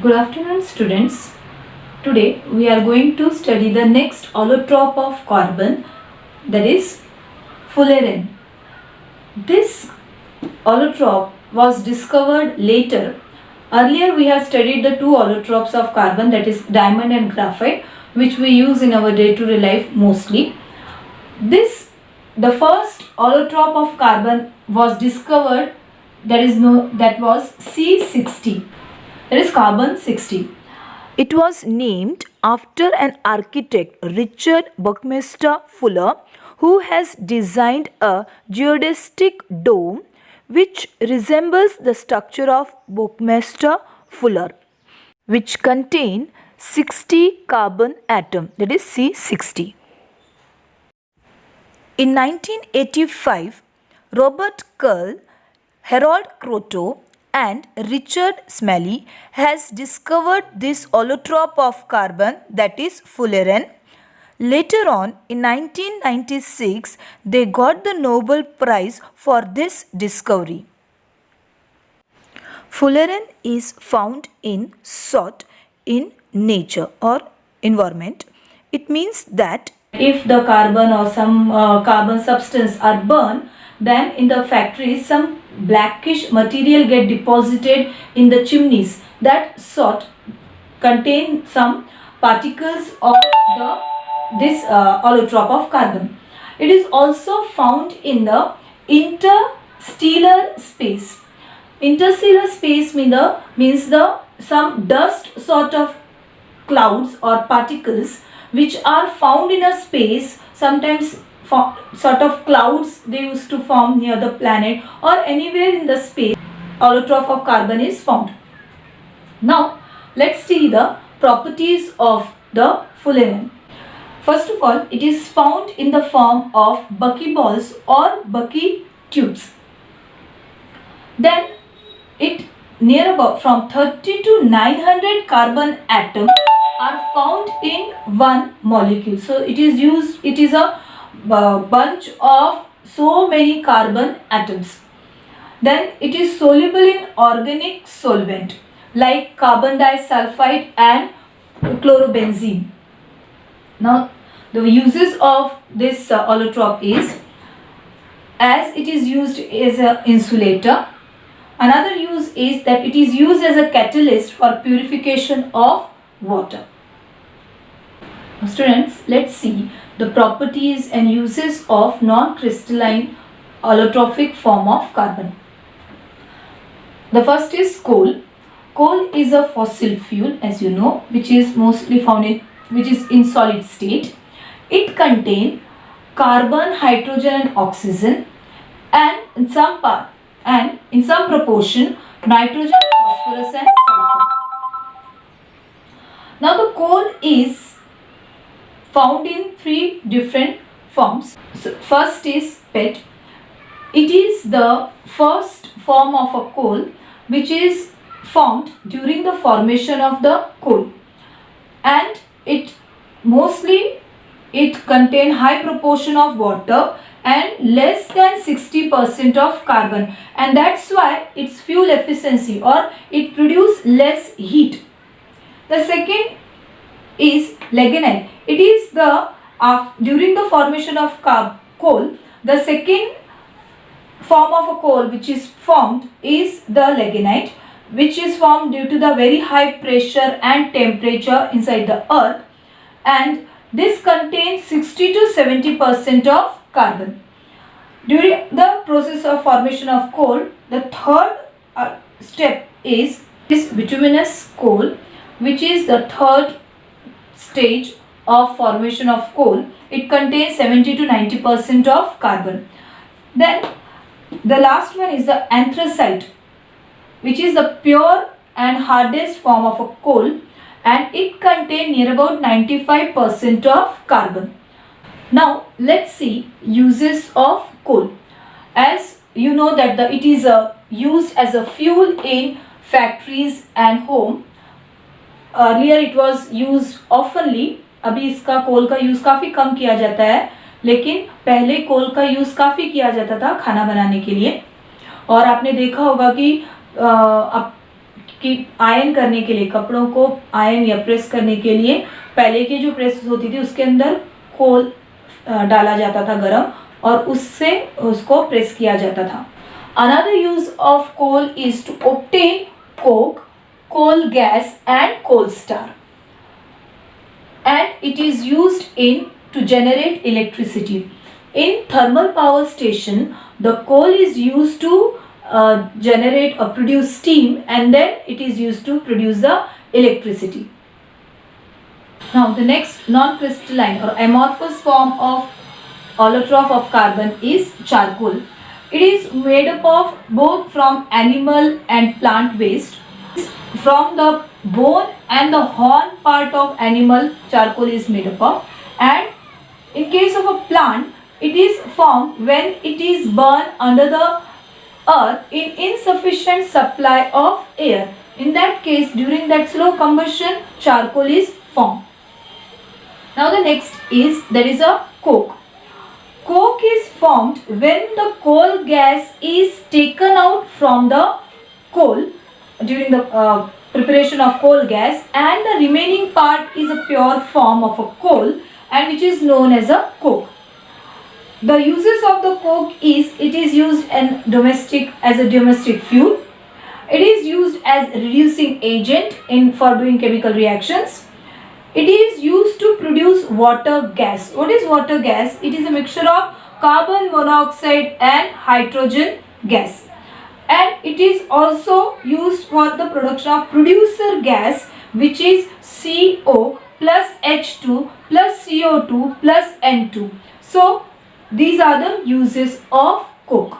Good afternoon, students. Today we are going to study the next allotrope of carbon, that is fullerene. This allotrope was discovered later. Earlier we have studied the two allotropes of carbon, that is diamond and graphite, which we use in our day-to-day life mostly. The first allotrope of carbon was discovered, that was C60. That is carbon 60. It was named after an architect, Richard Buckminster Fuller, who has designed a geodesic dome which resembles the structure of Buckminster Fuller, which contain 60 carbon atom, that is C60. In 1985, Robert Curl, Harold Kroto and Richard Smalley has discovered this allotrope of carbon, that is fullerene. Later on, in 1996, they got the Nobel Prize for this discovery. Fullerene is found in salt in nature or environment. It means that if the carbon or some carbon substance are burned, then in the factories some blackish material get deposited in the chimneys. That salt contain some particles of this allotrope of carbon. It is also found in the interstellar space. Interstellar space means some dust sort of clouds or particles which are found in a space. Sometimes sort of clouds they used to form near the planet or anywhere in the space. Allotrope of carbon is found. Now let's see the properties of the fullerene. First of all, it is found in the form of buckyballs or bucky tubes. Then it near about from 30 to 900 carbon atoms are found in one molecule. So it is a bunch of so many carbon atoms. Then it is soluble in organic solvent like carbon disulfide and chlorobenzene. Now the uses of this allotrope is, as it is used as an insulator. Another use is that it is used as a catalyst for purification of water. Now students, let's see the properties and uses of non-crystalline allotropic form of carbon. The first is coal. Coal is a fossil fuel, as you know, which is mostly found in solid state. It contains carbon, hydrogen and oxygen, and in some proportion nitrogen, phosphorus and sulfur. Now the coal is found in three different forms. So first is PET. It is the first form of a coal which is formed during the formation of the coal, and it contains high proportion of water and less than 60% of carbon, and that's why its fuel efficiency or it produces less heat. The second is lignite. It is during the formation of coal, the second form of a coal which is formed is the lignite, which is formed due to the very high pressure and temperature inside the earth, and this contains 60 to 70% of carbon. During the process of formation of coal, the third step is bituminous coal, which is the third stage of formation of coal. It contains 70 to 90% of carbon. Then the last one is the anthracite, which is the pure and hardest form of a coal, and it contains near about 95% of carbon. Now let's see uses of coal. As you know that it is used as a fuel in factories and home. Earlier it was used oftenly. अभी इसका कोल का use काफ़ी कम किया जाता है, लेकिन पहले कोल का यूज़ काफ़ी किया जाता था खाना बनाने के लिए. और आपने देखा होगा कि कि आयन करने के लिए, कपड़ों को आयन या प्रेस करने के लिए पहले की जो प्रेस होती थी उसके अंदर कोल डाला जाता था गरम, और उससे उसको प्रेस किया जाता था. Another use of coal is to obtain coke, coal gas and coal star, and it is used to generate electricity. In thermal power station, the coal is used to generate or produce steam, and then it is used to produce the electricity. Now the next non-crystalline or amorphous form of allotrope of carbon is charcoal. It is made up of both from animal and plant waste. From the bone and the horn part of animal, charcoal is made up of, and in case of a plant, it is formed when it is burned under the earth in insufficient supply of air. In that case, during that slow combustion, charcoal is formed. Now the next is, there is a coke. Coke is formed when the coal gas is taken out from the coal during the preparation of coal gas, and the remaining part is a pure form of a coal, and which is known as a coke. The uses of the coke is, it is used in as a domestic fuel. It is used as reducing agent for doing chemical reactions. It is used to produce water gas. What is water gas? It is a mixture of carbon monoxide and hydrogen gas. And it is also used for the production of producer gas, which is CO plus H2 plus CO2 plus N2. So these are the uses of coke.